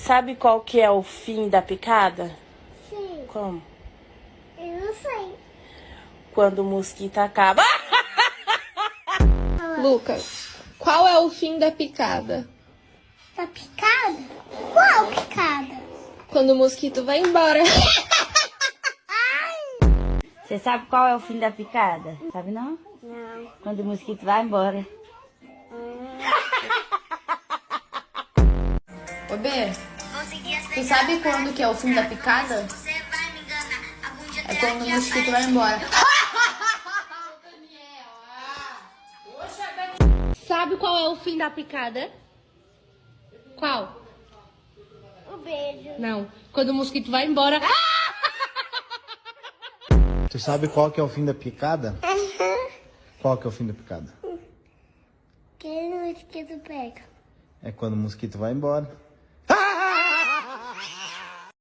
Sabe qual que é o fim da picada? Sim. Como? Eu não sei. Quando o mosquito acaba. Lucas, qual é o fim da picada? Da picada? Qual picada? Quando o mosquito vai embora. Você sabe qual é o fim da picada? Sabe não? Não. Quando o mosquito vai embora. Ô B, tu sabe quando que é o fim da picada? É quando o mosquito vai embora. Sabe qual é o fim da picada? Qual? O beijo. Não, quando o mosquito vai embora. Tu sabe qual que é o fim da picada? Qual que é o fim da picada? Que o mosquito pega. É quando o mosquito vai embora.